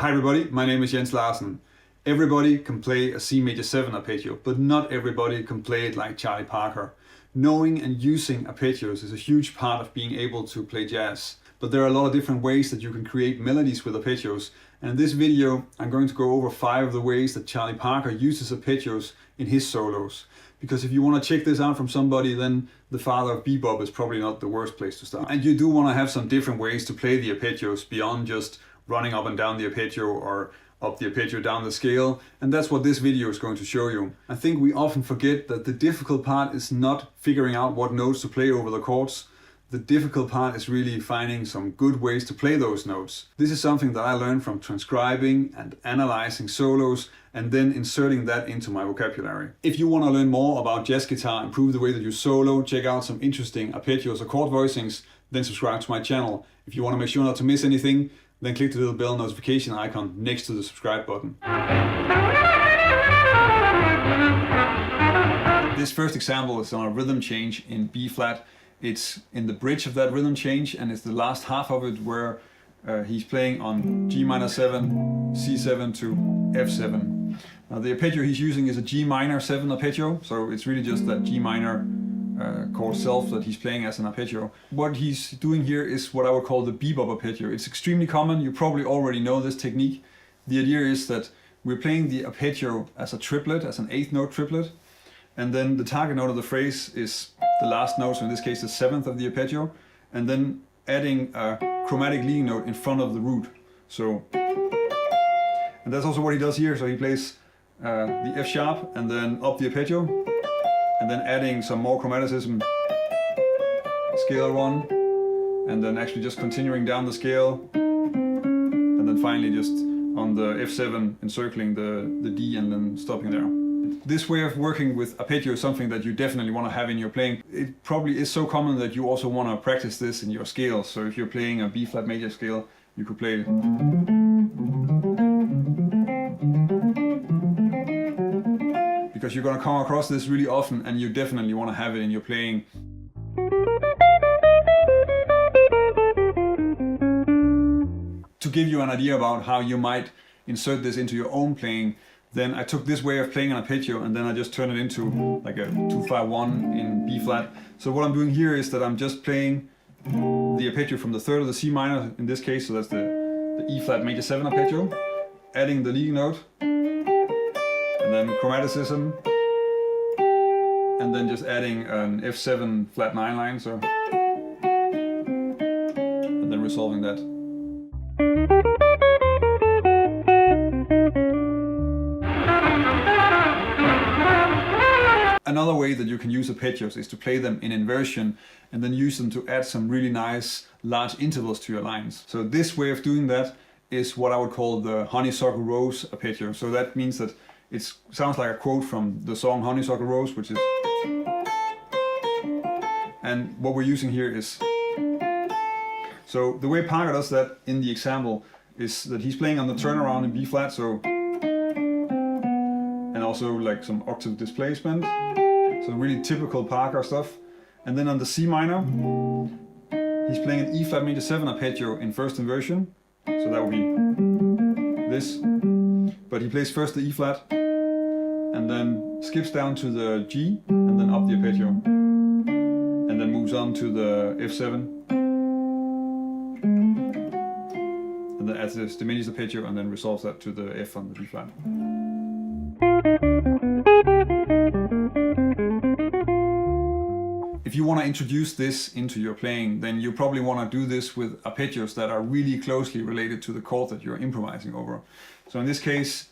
Hi everybody, my name is Jens Larsen. Everybody can play a C major 7 arpeggio, but not everybody can play it like Charlie Parker. Knowing and using arpeggios is a huge part of being able to play jazz. But there are a lot of different ways that you can create melodies with arpeggios. And in this video, I'm going to go over 5 of the ways that Charlie Parker uses arpeggios in his solos. Because if you want to check this out from somebody, then the father of bebop is probably not the worst place to start. And you do want to have some different ways to play the arpeggios beyond just running up and down the arpeggio or up the arpeggio down the scale, and that's what this video is going to show you. I think we often forget that the difficult part is not figuring out what notes to play over the chords. The difficult part is really finding some good ways to play those notes. This is something that I learned from transcribing and analyzing solos and then inserting that into my vocabulary. If you want to learn more about jazz guitar, improve the way that you solo, check out some interesting arpeggios or chord voicings, then subscribe to my channel. If you want to make sure not to miss anything, then click the little bell notification icon next to the subscribe button. This first example is on a rhythm change in B flat. It's in the bridge of that rhythm change, and it's the last half of it where he's playing on G minor 7, C7 to F7. Now the arpeggio he's using is a G minor 7 arpeggio, so it's really just that G minor chord self that he's playing as an arpeggio. What he's doing here is what I would call the bebop arpeggio. It's extremely common, you probably already know this technique. The idea is that we're playing the arpeggio as a triplet, as an 8th note triplet, and then the target note of the phrase is the last note, so in this case the 7th of the arpeggio, and then adding a chromatic leading note in front of the root. So, and that's also what he does here, so he plays the F sharp and then up the arpeggio, and then adding some more chromaticism, scale 1, and then actually just continuing down the scale, and then finally just on the F7 encircling the D and then stopping there. This way of working with arpeggio is something that you definitely want to have in your playing. It probably is so common that you also want to practice this in your scales. So if you're playing a B flat major scale, you could play it. Because you're going to come across this really often and you definitely want to have it in your playing. To give you an idea about how you might insert this into your own playing, then I took this way of playing an arpeggio and then I just turned it into like a 2-5-1 in B flat. So what I'm doing here is that I'm just playing the arpeggio from the 3rd of the C minor in this case, so that's the E flat major 7 arpeggio, adding the leading note, and then chromaticism, and then just adding an F7 flat 9 line, so, and then resolving that. Another way that you can use arpeggios is to play them in inversion and then use them to add some really nice large intervals to your lines. So this way of doing that is what I would call the Honeysuckle Rose arpeggio. So that means that it sounds like a quote from the song Honeysuckle Rose, which is... And what we're using here is... So the way Parker does that in the example is that he's playing on the turnaround in B flat, so... And also like some octave displacement. So really typical Parker stuff. And then on the C minor, he's playing an E flat major 7 arpeggio in first inversion. So that would be this. But he plays first the E flat, and then skips down to the G, and then up the arpeggio. And then moves on to the F7. And then adds this diminished arpeggio, and then resolves that to the F on the B flat. If you want to introduce this into your playing, then you probably want to do this with arpeggios that are really closely related to the chord that you're improvising over. So in this case,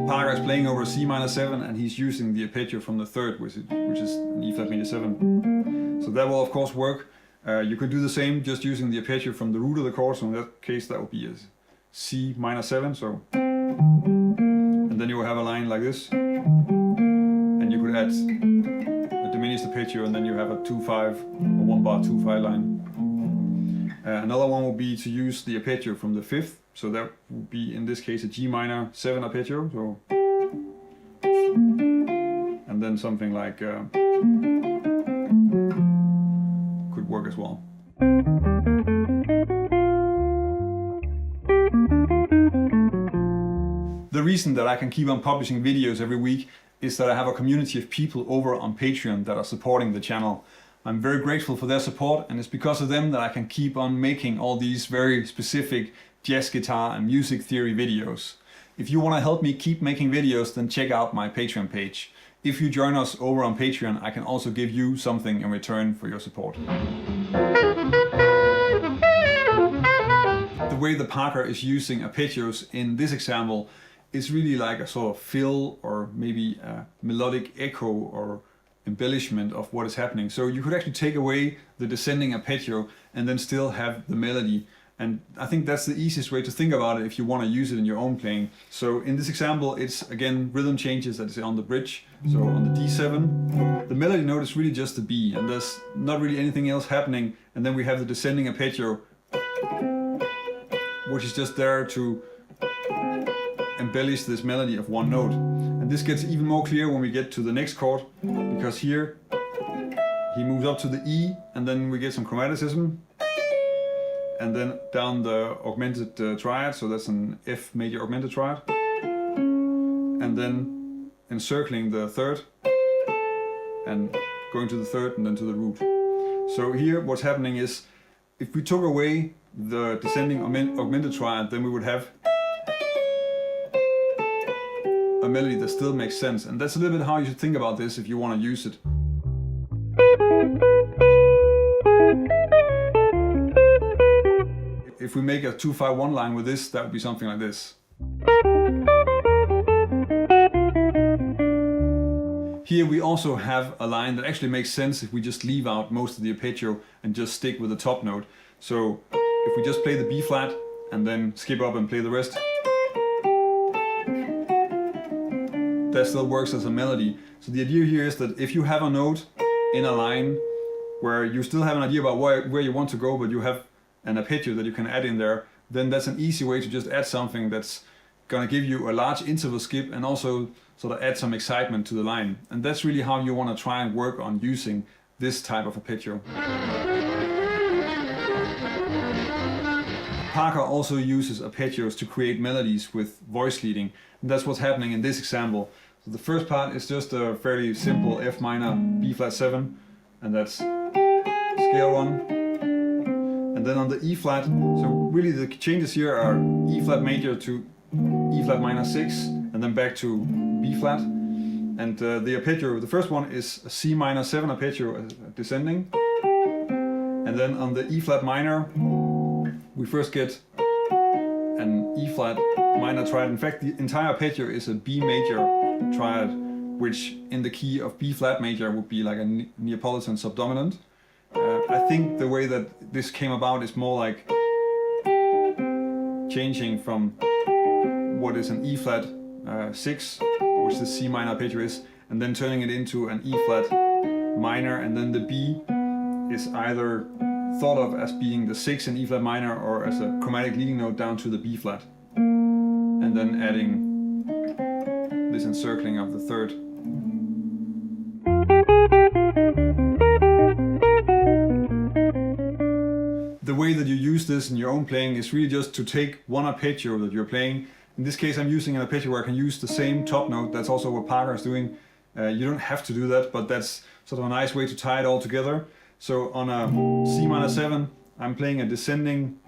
Parker is playing over a C minor 7 and he's using the arpeggio from the 3rd, which is an E flat major 7. So that will of course work. You could do the same just using the arpeggio from the root of the chord, so in that case that would be a C minor 7. So, and then you will have a line like this, and you could add diminished arpeggio, and then you have a 2-5 or 1 bar 2-5 line. Another one would be to use the arpeggio from the 5th, so that would be in this case a G minor 7 arpeggio. So, and then something like could work as well. reason that I can keep on publishing videos every week is that I have a community of people over on Patreon that are supporting the channel. I'm very grateful for their support, and it's because of them that I can keep on making all these very specific jazz guitar and music theory videos. If you want to help me keep making videos, then check out my Patreon page. If you join us over on Patreon, I can also give you something in return for your support. The way the Parker is using arpeggios in this example is really like a sort of fill or maybe a melodic echo or embellishment of what is happening. So you could actually take away the descending arpeggio and then still have the melody. And I think that's the easiest way to think about it if you want to use it in your own playing. So in this example, it's again rhythm changes that is on the bridge. So on the D7, the melody note is really just the B, and there's not really anything else happening. And then we have the descending arpeggio, which is just there to embellish this melody of one note. And this gets even more clear when we get to the next chord, because here he moves up to the E, and then we get some chromaticism. And then down the augmented triad, so that's an F major augmented triad. And then encircling the third, and going to the third and then to the root. So here what's happening is, if we took away the descending augmented triad, then we would have a melody that still makes sense. And that's a little bit how you should think about this if you want to use it. If we make a 2-5-1 line with this, that would be something like this. Here we also have a line that actually makes sense if we just leave out most of the arpeggio and just stick with the top note. So if we just play the B flat and then skip up and play the rest, that still works as a melody. So the idea here is that if you have a note in a line where you still have an idea about where you want to go, but you have an arpeggio that you can add in there, then that's an easy way to just add something that's gonna give you a large interval skip and also sort of add some excitement to the line. And that's really how you want to try and work on using this type of arpeggio. Parker also uses arpeggios to create melodies with voice leading, and that's what's happening in this example. So the first part is just a fairly simple F minor B flat 7, and that's scale 1. And then on the E flat, so really the changes here are E flat major to E flat minor 6, and then back to B flat. And the arpeggio, the first one is a C minor 7 arpeggio descending. And then on the E flat minor, we first get an E flat minor triad. In fact, the entire arpeggio is a B major triad, which in the key of B flat major would be like a Neapolitan subdominant. I think the way that this came about is more like changing from what is an E flat 6, which the C minor arpeggio is, and then turning it into an E flat minor, and then the B is either thought of as being the 6 in E flat minor or as a chromatic leading note down to the B flat, and then adding this encircling of the third. The way that you use this in your own playing is really just to take one arpeggio that you're playing. In this case I'm using an arpeggio where I can use the same top note. That's also what Parker is doing. You don't have to do that, but that's sort of a nice way to tie it all together. So on a C minor 7, I'm playing a descending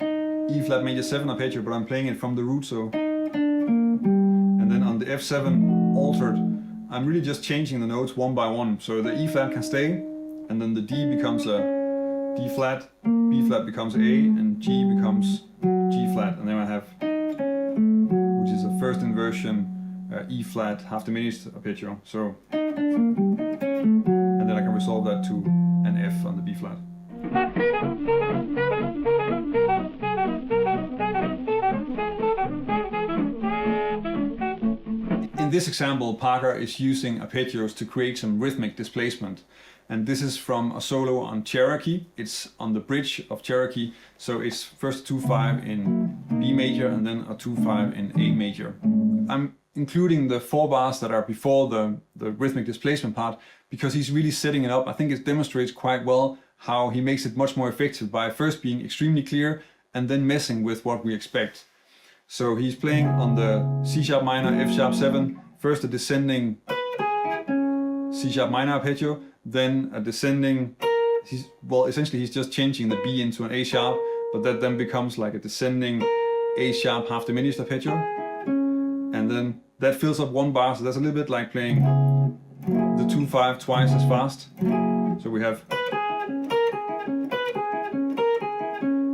E flat major 7 arpeggio, but I'm playing it from the root, so. And then on the F7 altered, I'm really just changing the notes one by one. So the E flat can stay, and then the D becomes a D flat, B flat becomes A, and G becomes G flat. And then I have, which is a first inversion E flat half diminished arpeggio. So, and then I can resolve that to an F on the B flat. In this example, Parker is using arpeggios to create some rhythmic displacement. And this is from a solo on Cherokee. It's on the bridge of Cherokee. So it's first 2-5 in B major and then a 2-5 in A major. I'm including the 4 bars that are before the rhythmic displacement part because he's really setting it up. I think it demonstrates quite well how he makes it much more effective by first being extremely clear and then messing with what we expect. So he's playing on the C sharp minor, F sharp 7, first a descending C sharp minor arpeggio, then a descending, essentially he's just changing the B into an A sharp, but that then becomes like a descending A sharp half diminished arpeggio. And then that fills up one bar, so that's a little bit like playing the 2/5 twice as fast. So we have,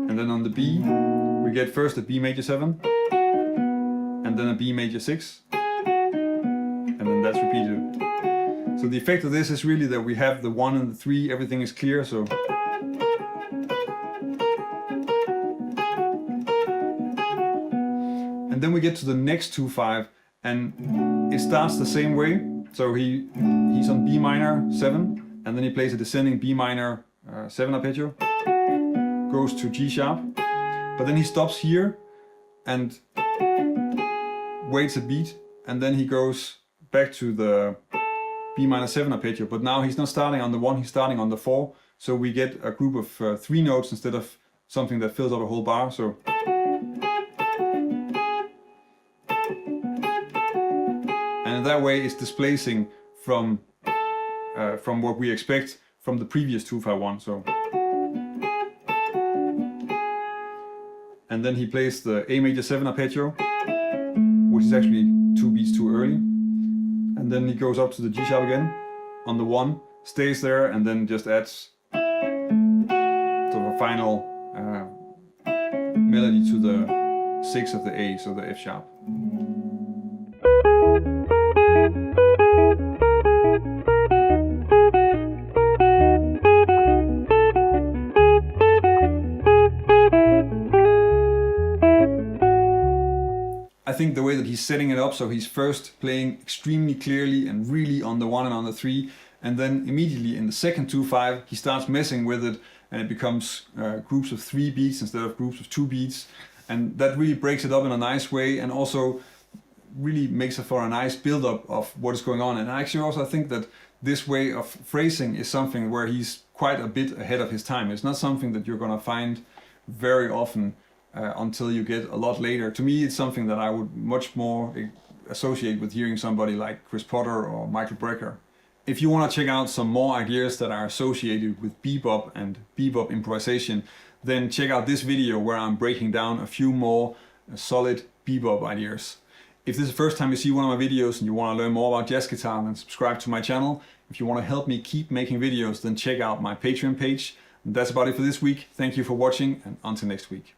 and then on the B, we get first a B major 7, and then a B major 6, and then that's repeated. So the effect of this is really that we have the 1 and the 3, everything is clear, so. And then we get to the next 2/5, and it starts the same way. So he's on B minor 7, and then he plays a descending B minor 7 arpeggio, goes to G sharp, but then he stops here and waits a beat, and then he goes back to the B minor 7 arpeggio, but now he's not starting on the 1, he's starting on the 4, so we get a group of 3 notes instead of something that fills up a whole bar. So. And that way it's displacing from what we expect from the previous 2/5-1. So, and then he plays the A major 7 arpeggio, which is actually 2 beats too early. And then he goes up to the G sharp again on the 1, stays there, and then just adds sort of a final melody to the 6 of the A, so the F sharp. I think the way that he's setting it up, so he's first playing extremely clearly and really on the 1 and on the 3, and then immediately in the second 2/5 he starts messing with it, and it becomes groups of 3 beats instead of groups of 2 beats, and that really breaks it up in a nice way, and also really makes it for a nice build-up of what is going on. And actually also I think that this way of phrasing is something where he's quite a bit ahead of his time. It's not something that you're going to find very often until you get a lot later. To me, it's something that I would much more associate with hearing somebody like Chris Potter or Michael Brecker. If you want to check out some more ideas that are associated with bebop and bebop improvisation, then check out this video where I'm breaking down a few more solid bebop ideas. If this is the first time you see one of my videos and you want to learn more about jazz guitar, then subscribe to my channel. If you want to help me keep making videos, then check out my Patreon page. And that's about it for this week. Thank you for watching, and until next week.